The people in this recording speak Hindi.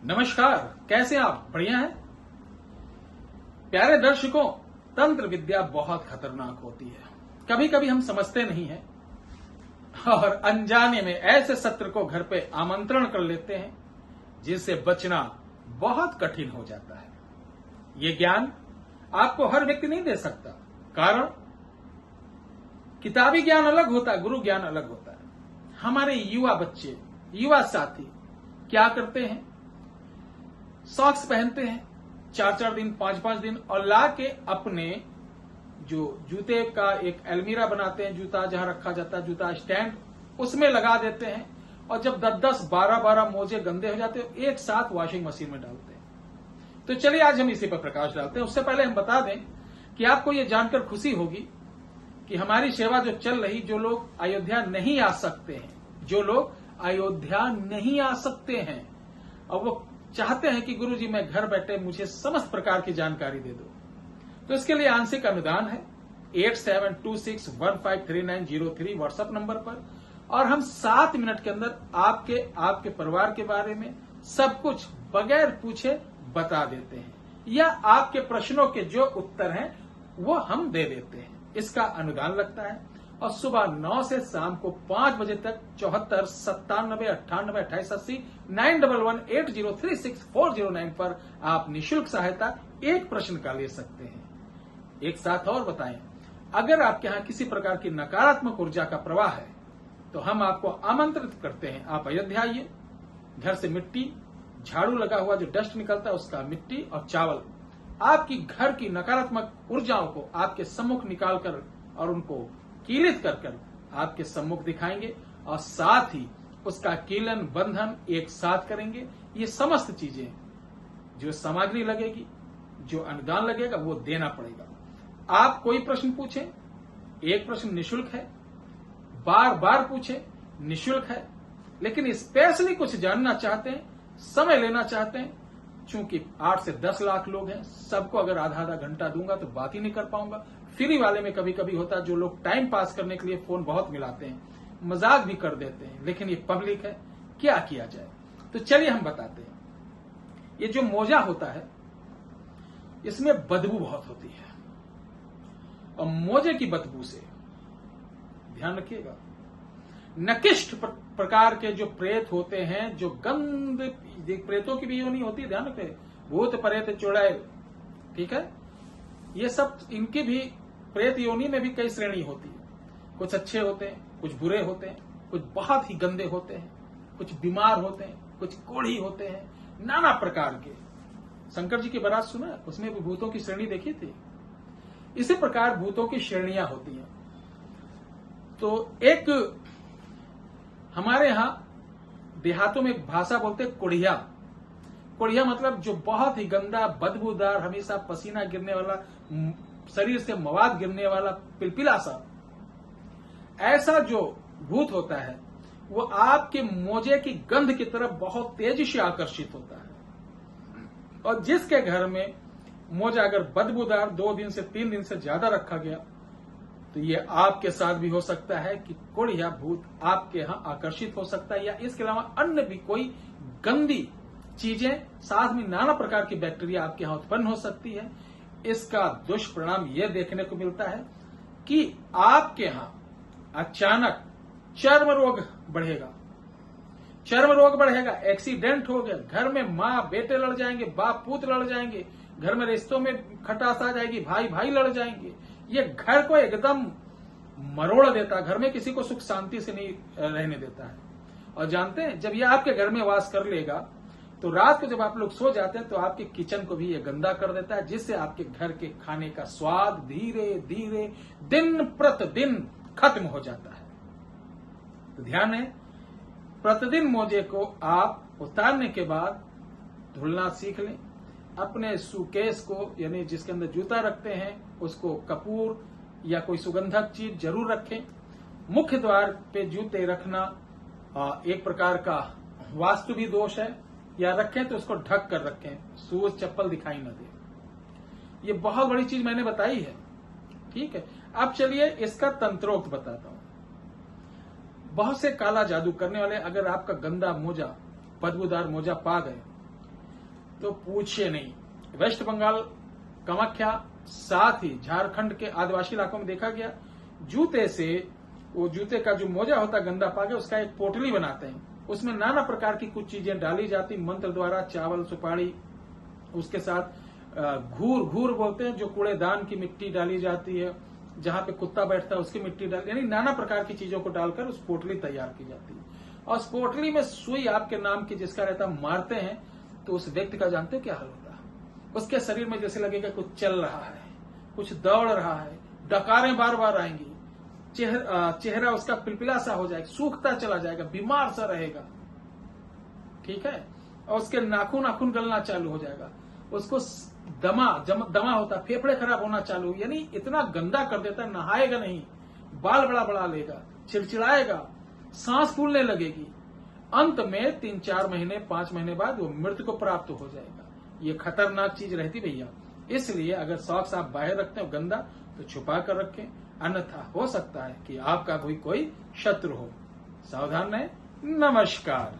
नमस्कार, कैसे आप? बढ़िया हैं? प्यारे दर्शकों, तंत्र विद्या बहुत खतरनाक होती है। कभी कभी हम समझते नहीं हैं और अनजाने में ऐसे सत्र को घर पे आमंत्रण कर लेते हैं जिससे बचना बहुत कठिन हो जाता है। ये ज्ञान आपको हर व्यक्ति नहीं दे सकता। कारण किताबी ज्ञान अलग होता है, गुरु ज्ञान अलग होता है। हमारे युवा बच्चे, युवा साथी क्या करते हैं? सॉक्स पहनते हैं 4-4 दिन, 5-5 दिन और ला के अपने जो जूते का एक अलमीरा बनाते हैं, जूता जहां रखा जाता है, जूता स्टैंड, उसमें लगा देते हैं और जब 10-10, 12-12 मोजे गंदे हो जाते हैं एक साथ वॉशिंग मशीन में डालते हैं। तो चलिए आज हम इसी पर प्रकाश डालते हैं। उससे पहले हम बता दें कि आपको यह जानकर खुशी होगी कि हमारी सेवा जो चल रही, जो लोग अयोध्या नहीं आ सकते हैं, जो लोग अयोध्या नहीं आ सकते हैं और वो चाहते हैं कि गुरुजी मैं घर बैठे मुझे समस्त प्रकार की जानकारी दे दो, तो इसके लिए आंशिक अनुदान है 8726153903 व्हाट्सएप नंबर पर। और हम 7 मिनट के अंदर आपके परिवार के बारे में सब कुछ बगैर पूछे बता देते हैं, या आपके प्रश्नों के जो उत्तर हैं वो हम दे देते हैं। इसका अनुदान लगता है और सुबह 9 से शाम को 5 बजे तक 74 97 98 28 80 9118036409 पर आप निशुल्क सहायता एक प्रश्न का ले सकते हैं। एक साथ और बताएं, अगर आपके यहां किसी प्रकार की नकारात्मक ऊर्जा का प्रवाह है तो हम आपको आमंत्रित करते हैं, आप अयोध्या आइए। घर से मिट्टी, झाड़ू लगा हुआ जो डस्ट निकलता है उसका मिट्टी और चावल आपकी घर की नकारात्मक ऊर्जाओं को आपके सम्मुख निकालकर और उनको कीलित कर आपके सम्मुख दिखाएंगे और साथ ही उसका कीलन बंधन एक साथ करेंगे। ये समस्त चीजें, जो सामग्री लगेगी, जो अनुदान लगेगा, वो देना पड़ेगा। आप कोई प्रश्न पूछें, एक प्रश्न निशुल्क है, बार बार पूछें, निशुल्क है। लेकिन स्पेशली कुछ जानना चाहते हैं, समय लेना चाहते हैं, चूंकि 8 से 10 लाख लोग हैं, सबको अगर आधा घंटा दूंगा तो बात ही नहीं कर पाऊंगा। फ्री वाले में कभी कभी होता है जो लोग टाइम पास करने के लिए फोन बहुत मिलाते हैं, मजाक भी कर देते हैं, लेकिन ये पब्लिक है, क्या किया जाए। तो चलिए हम बताते हैं। ये जो मोजा होता है इसमें बदबू बहुत होती है और मोजे की बदबू से ध्यान रखिएगा, नकिष्ट प्रकार के जो प्रेत होते हैं, जो गंद, प्रेतों की भी योनि होती है, ध्यान रखें, भूत प्रेत चुड़ैल, ठीक है, ये सब इनकी भी प्रेत योनि में भी कई श्रेणी होती है। कुछ अच्छे होते हैं, कुछ बुरे होते हैं, कुछ बहुत ही गंदे होते हैं, कुछ बीमार होते हैं, कुछ कोढ़ी होते हैं, नाना प्रकार के। शंकर जी की बारात सुना, उसमें भी भूतों की श्रेणी देखी थी। इसी प्रकार भूतों की श्रेणियां होती हैं। तो एक हमारे यहां देहातों में एक भाषा बोलते हैं कोढ़िया। कोढ़िया मतलब जो बहुत ही गंदा, बदबूदार, हमेशा पसीना गिरने वाला, शरीर से मवाद गिरने वाला, पिलपिला सा, ऐसा जो भूत होता है वो आपके मोजे की गंध की तरफ बहुत तेजी से आकर्षित होता है। और जिसके घर में मोजा अगर बदबूदार 2 दिन से 3 दिन से ज्यादा रखा गया तो ये आपके साथ भी हो सकता है कि कोढ़िया भूत आपके यहां आकर्षित हो सकता है, या इसके अलावा अन्य भी कोई गंदी चीजें, साथ में नाना प्रकार की बैक्टीरिया आपके यहां उत्पन्न हो सकती है। इसका दुष्परिणाम यह देखने को मिलता है कि आपके यहां अचानक चर्म रोग बढ़ेगा, चर्म रोग बढ़ेगा, एक्सीडेंट हो गया, घर में माँ बेटे लड़ जाएंगे, बाप पुत्र लड़ जाएंगे, घर में रिश्तों में खटास आ जाएगी, भाई भाई लड़ जाएंगे। ये घर को एकदम मरोड़ देता, घर में किसी को सुख शांति से नहीं रहने देता है। और जानते हैं, जब ये आपके घर में वास कर लेगा तो रात को जब आप लोग सो जाते हैं तो आपके किचन को भी ये गंदा कर देता है, जिससे आपके घर के खाने का स्वाद धीरे धीरे दिन प्रतिदिन खत्म हो जाता है। तो ध्यान है, प्रतिदिन मोजे को आप उतारने के बाद धुलना सीख लें। अपने सूटकेस को, यानी जिसके अंदर जूता रखते हैं, उसको कपूर या कोई सुगंधक चीज जरूर रखें। मुख्य द्वार पे जूते रखना एक प्रकार का वास्तु भी दोष है, या रखें तो उसको ढक कर रखें, शूज चप्पल दिखाई न दे। ये बहुत बड़ी चीज मैंने बताई है, ठीक है। अब चलिए इसका तंत्रोक्त बताता हूं। बहुत से काला जादू करने वाले अगर आपका गंदा मोजा, बदबूदार मोजा पा गए तो पूछिए नहीं। वेस्ट बंगाल, कामाख्या, साथ ही झारखंड के आदिवासी इलाकों में देखा गया, जूते से, वो जूते का जो मोजा होता है गंदा पाके, उसका एक पोटली बनाते हैं, उसमें नाना प्रकार की कुछ चीजें डाली जाती मंत्र द्वारा, चावल, सुपारी, उसके साथ घूर, घूर बोलते हैं, जो कूड़ेदान की मिट्टी डाली जाती है, जहां पे कुत्ता बैठता है उसकी मिट्टी डाल, यानी नाना प्रकार की चीजों को डालकर उस पोटली तैयार की जाती है। और उस पोटली में सुई आपके नाम की जिसका रहता मारते हैं, तो उस व्यक्ति का जानते हो क्या हाल होता है? उसके शरीर में जैसे लगेगा कुछ चल रहा है, कुछ दौड़ रहा है, डकारें बार बार आएंगी, चेहरा उसका पिलपिला सा हो जाएगा, सूखता चला जाएगा, बीमार सा रहेगा, ठीक है। और उसके नाखून नाखून गलना चालू हो जाएगा, उसको दमा होता, फेफड़े खराब होना चालू, यानी इतना गंदा कर देता है, नहाएगा नहीं, बाल बड़ा बड़ा लेगा, चिड़चिड़ाएगा, सांस फूलने लगेगी, अंत में 3-4 महीने 5 महीने बाद वो मृत्यु को प्राप्त हो जाएगा। ये खतरनाक चीज रहती भैया। इसलिए अगर सॉक्स आप बाहर रखते हो गंदा, तो छुपा कर रखें, अन्यथा हो सकता है कि आपका कोई शत्रु हो। सावधान रहें। नमस्कार।